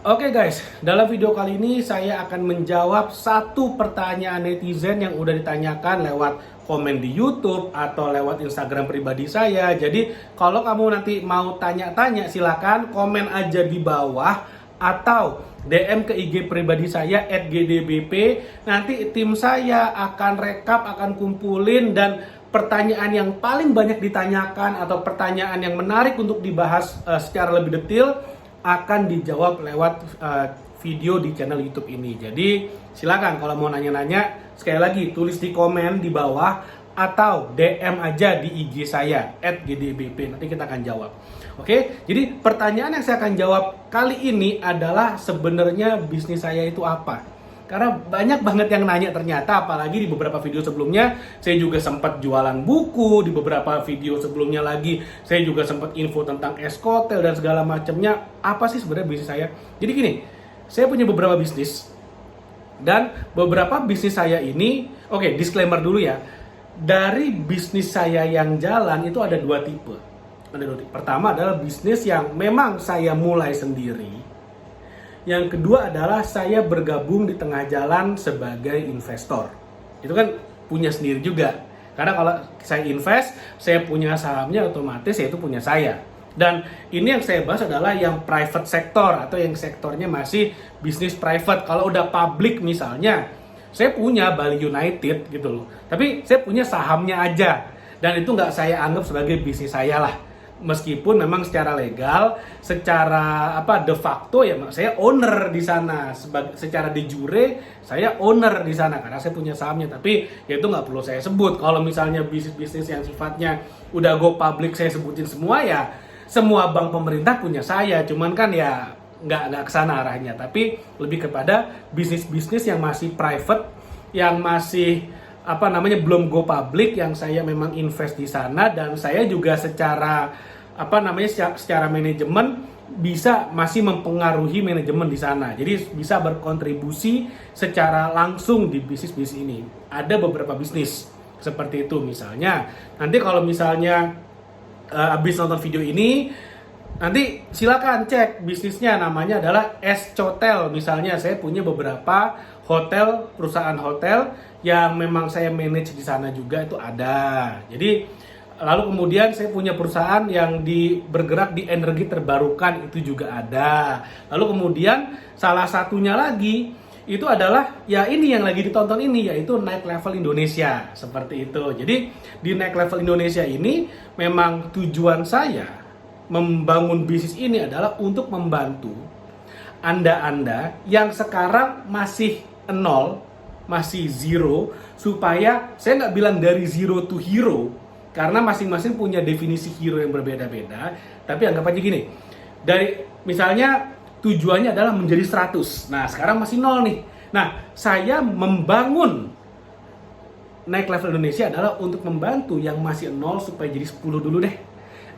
Oke guys, dalam video kali ini saya akan menjawab satu pertanyaan netizen yang udah ditanyakan lewat komen di YouTube atau lewat Instagram pribadi saya. Jadi kalau kamu nanti mau tanya-tanya silakan komen aja di bawah atau DM ke IG pribadi saya @gdbp. Nanti tim saya akan rekap, akan kumpulin dan pertanyaan yang paling banyak ditanyakan atau pertanyaan yang menarik untuk dibahas secara lebih detail akan dijawab lewat video di channel YouTube ini. Jadi silakan kalau mau nanya-nanya, sekali lagi tulis di komen di bawah atau DM aja di IG saya @gdbp. Nanti kita akan jawab. Oke, jadi pertanyaan yang saya akan jawab kali ini adalah sebenarnya bisnis saya itu apa? Karena banyak banget yang nanya ternyata, apalagi di beberapa video sebelumnya saya juga sempat jualan buku, di beberapa video sebelumnya lagi saya juga sempat info tentang eskotel dan segala macamnya. Apa sih sebenarnya bisnis saya? Jadi gini, saya punya beberapa bisnis dan beberapa bisnis saya ini, oke, disclaimer dulu ya. Dari bisnis saya yang jalan itu ada dua tipe. Pertama adalah bisnis yang memang saya mulai sendiri. Yang kedua adalah saya bergabung di tengah jalan sebagai investor. Itu kan punya sendiri juga. Karena kalau saya invest, saya punya sahamnya, otomatis ya itu punya saya. Dan ini yang saya bahas adalah yang private sector atau yang sektornya masih bisnis private. Kalau udah public misalnya, saya punya Bali United gitu loh. Tapi saya punya sahamnya aja. Dan itu nggak saya anggap sebagai bisnis saya lah. Meskipun memang secara legal, secara de facto ya saya owner di sana, secara de jure saya owner di sana karena saya punya sahamnya. Tapi ya itu nggak perlu saya sebut. Kalau misalnya bisnis-bisnis yang sifatnya udah go public saya sebutin semua ya, semua bank pemerintah punya saya. Cuman kan ya nggak kesana arahnya. Tapi lebih kepada bisnis-bisnis yang masih private, yang masih belum go public, yang saya memang invest di sana dan saya juga secara secara manajemen masih mempengaruhi manajemen di sana. Jadi bisa berkontribusi secara langsung di bisnis ini. Ada beberapa bisnis seperti itu misalnya. Nanti kalau misalnya habis nonton video ini, nanti silakan cek bisnisnya, namanya adalah Escotel. Misalnya saya punya beberapa hotel, perusahaan hotel yang memang saya manage di sana juga itu ada. Jadi lalu kemudian saya punya perusahaan yang bergerak di energi terbarukan, itu juga ada. Lalu kemudian salah satunya lagi itu adalah ya ini yang lagi ditonton ini, yaitu Naik Level Indonesia, seperti itu. Jadi di Naik Level Indonesia ini memang tujuan saya membangun bisnis ini adalah untuk membantu Anda yang sekarang masih nol, masih zero, supaya saya nggak bilang dari zero to hero, karena masing-masing punya definisi hero yang berbeda-beda. Tapi anggap aja gini, dari misalnya tujuannya adalah menjadi 100. Nah sekarang masih nol nih. Nah saya membangun Naik Level Indonesia adalah untuk membantu yang masih nol supaya jadi 10 dulu deh.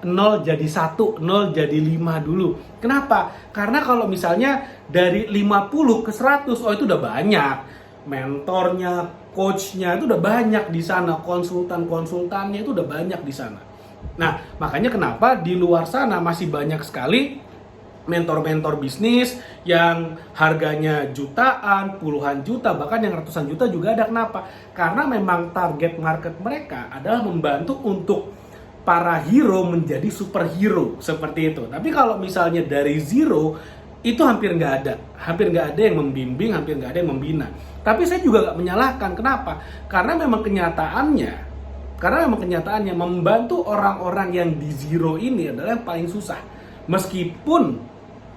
0 jadi 1, 0 jadi 5 dulu. Kenapa? Karena kalau misalnya dari 50 ke 100, oh itu udah banyak. Mentornya, coachnya itu udah banyak di sana, konsultannya itu udah banyak di sana. Nah, makanya kenapa di luar sana masih banyak sekali mentor-mentor bisnis yang harganya jutaan, puluhan juta, bahkan yang ratusan juta juga ada. Kenapa? Karena memang target market mereka adalah membantu untuk para hero menjadi superhero, seperti itu. Tapi kalau misalnya dari zero, itu hampir nggak ada yang membimbing, hampir nggak ada yang membina. Tapi saya juga nggak menyalahkan. Kenapa? Karena memang kenyataannya membantu orang-orang yang di zero ini adalah yang paling susah. Meskipun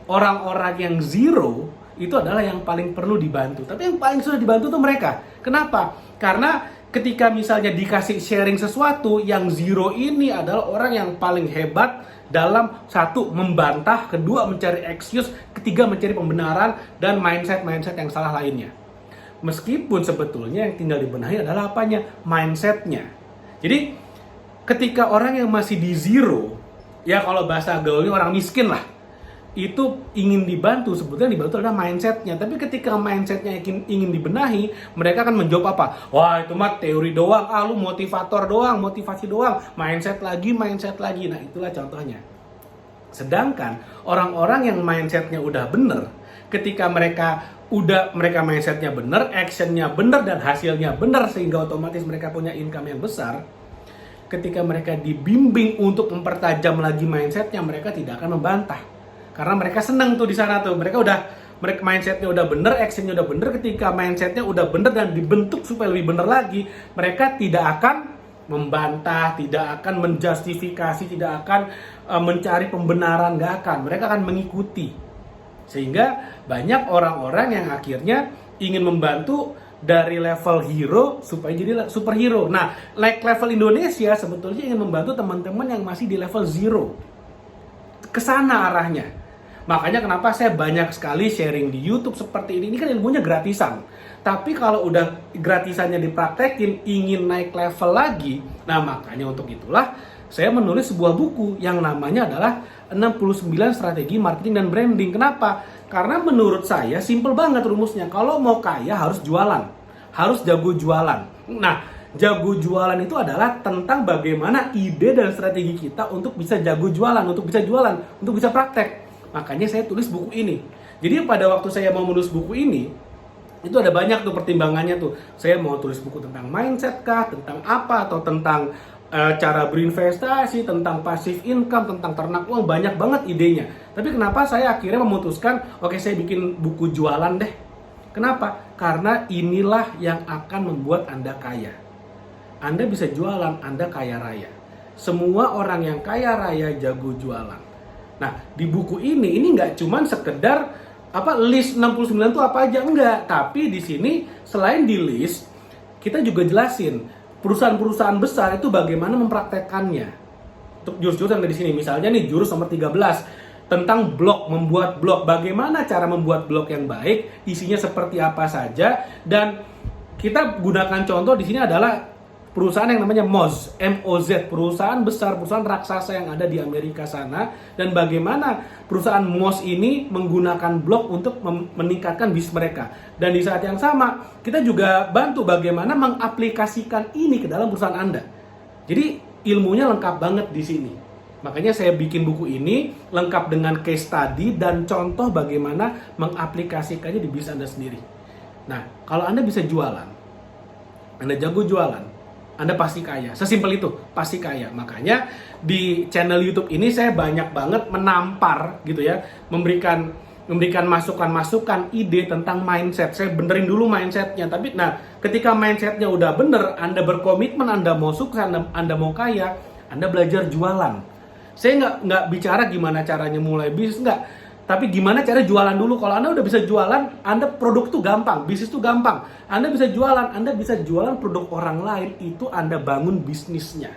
orang-orang yang zero itu adalah yang paling perlu dibantu, tapi yang paling susah dibantu tuh mereka. Kenapa? Karena ketika misalnya dikasih sharing sesuatu, yang zero ini adalah orang yang paling hebat dalam satu, membantah, kedua mencari excuse, ketiga mencari pembenaran, dan mindset yang salah lainnya. Meskipun sebetulnya yang tinggal dibenahi adalah apanya? Mindsetnya. Jadi ketika orang yang masih di zero, ya kalau bahasa gaulnya orang miskin lah, itu ingin dibantu, sebetulnya dibantu adalah mindsetnya. Tapi ketika mindsetnya ingin dibenahi, mereka akan menjawab apa? Wah itu mah teori doang, lu motivator doang, motivasi doang, mindset lagi. Nah itulah contohnya. Sedangkan orang-orang yang mindsetnya udah bener, ketika mereka mindsetnya bener, actionnya bener, dan hasilnya bener, sehingga otomatis mereka punya income yang besar. Ketika mereka dibimbing untuk mempertajam lagi mindsetnya, mereka tidak akan membantah. Karena mereka seneng tuh di sana tuh. Mereka mindsetnya udah bener, actionnya udah bener. Ketika mindsetnya udah bener dan dibentuk supaya lebih bener lagi, mereka tidak akan membantah, tidak akan menjustifikasi, tidak akan mencari pembenaran, nggak akan. Mereka akan mengikuti. Sehingga banyak orang-orang yang akhirnya ingin membantu dari level hero supaya jadi superhero. Nah, level Indonesia sebetulnya ingin membantu teman-teman yang masih di level zero. Kesana arahnya. Makanya kenapa saya banyak sekali sharing di YouTube seperti ini. Ini kan ilmunya gratisan. Tapi kalau udah gratisannya dipraktekin, ingin naik level lagi, nah makanya untuk itulah saya menulis sebuah buku yang namanya adalah 69 Strategi Marketing dan Branding. Kenapa? Karena menurut saya simple banget rumusnya. Kalau mau kaya harus jualan. Harus jago jualan. Nah, jago jualan itu adalah tentang bagaimana ide dan strategi kita untuk bisa jago jualan, untuk bisa jualan, untuk bisa praktek. Makanya saya tulis buku ini. Jadi pada waktu saya mau menulis buku ini, itu ada banyak tuh pertimbangannya tuh. Saya mau tulis buku tentang mindset kah, tentang apa, atau tentang cara berinvestasi, tentang passive income, tentang ternak uang, banyak banget idenya. Tapi kenapa saya akhirnya memutuskan, oke, saya bikin buku jualan deh. Kenapa? Karena inilah yang akan membuat Anda kaya. Anda bisa jualan, Anda kaya raya. Semua orang yang kaya raya jago jualan. Nah, di buku ini nggak cuman sekedar list 69 itu apa aja, enggak. Tapi di sini selain di list, kita juga jelasin perusahaan-perusahaan besar itu bagaimana mempraktekkannya. Untuk jurus-jurus yang ada di sini, misalnya nih jurus nomor 13 tentang blog, membuat blog. Bagaimana cara membuat blog yang baik, isinya seperti apa saja, dan kita gunakan contoh di sini adalah perusahaan yang namanya Moz, M-O-Z, perusahaan besar, perusahaan raksasa yang ada di Amerika sana, dan bagaimana perusahaan Moz ini menggunakan blog untuk meningkatkan bisnis mereka. Dan di saat yang sama, kita juga bantu bagaimana mengaplikasikan ini ke dalam perusahaan Anda. Jadi ilmunya lengkap banget di sini. Makanya saya bikin buku ini lengkap dengan case study dan contoh bagaimana mengaplikasikannya di bisnis Anda sendiri. Nah, kalau Anda bisa jualan, Anda jago jualan, Anda pasti kaya. Sesimpel itu, pasti kaya. Makanya di channel YouTube ini saya banyak banget menampar gitu ya, memberikan masukan-masukan, ide tentang mindset. Saya benerin dulu mindsetnya. Tapi ketika mindsetnya udah bener, Anda berkomitmen, Anda mau sukses, Anda mau kaya, Anda belajar jualan. Saya nggak bicara gimana caranya mulai bisnis, nggak. Tapi gimana cara jualan dulu. Kalau Anda udah bisa jualan, Anda produk tuh gampang, bisnis tuh gampang. Anda bisa jualan produk orang lain, itu Anda bangun bisnisnya.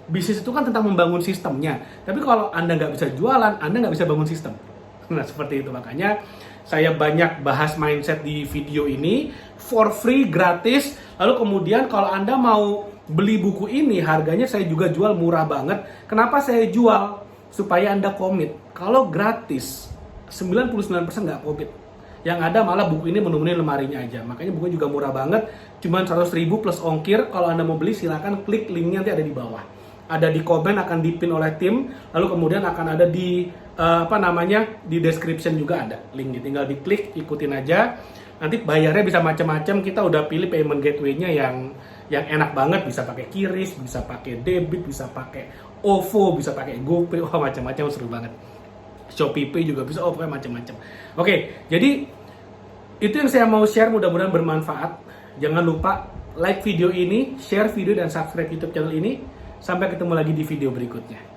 Bisnis itu kan tentang membangun sistemnya. Tapi kalau Anda nggak bisa jualan, Anda nggak bisa bangun sistem. Nah, seperti itu. Makanya saya banyak bahas mindset di video ini, for free, gratis. Lalu kemudian kalau Anda mau beli buku ini, harganya saya juga jual murah banget. Kenapa saya jual? Supaya Anda komit. Kalau gratis, 99% nggak komit. Yang ada malah buku ini menemukan lemarinya aja. Makanya bukunya juga murah banget, cuman 100.000 plus ongkir. Kalau Anda mau beli silakan klik linknya, nanti ada di bawah. Ada di komen, akan dipin oleh tim. Lalu kemudian akan ada di di description juga ada linknya. Tinggal diklik, ikutin aja. Nanti bayarnya bisa macam-macam. Kita udah pilih payment gateway-nya yang enak banget. Bisa pakai QRIS, bisa pakai debit, bisa pakai OVO, bisa pakai GoPay. Wah, macam-macam, seru banget. ShopeePay juga bisa, pokoknya macam-macam. Oke, jadi itu yang saya mau share, mudah-mudahan bermanfaat. Jangan lupa like video ini, share video dan subscribe YouTube channel ini. Sampai ketemu lagi di video berikutnya.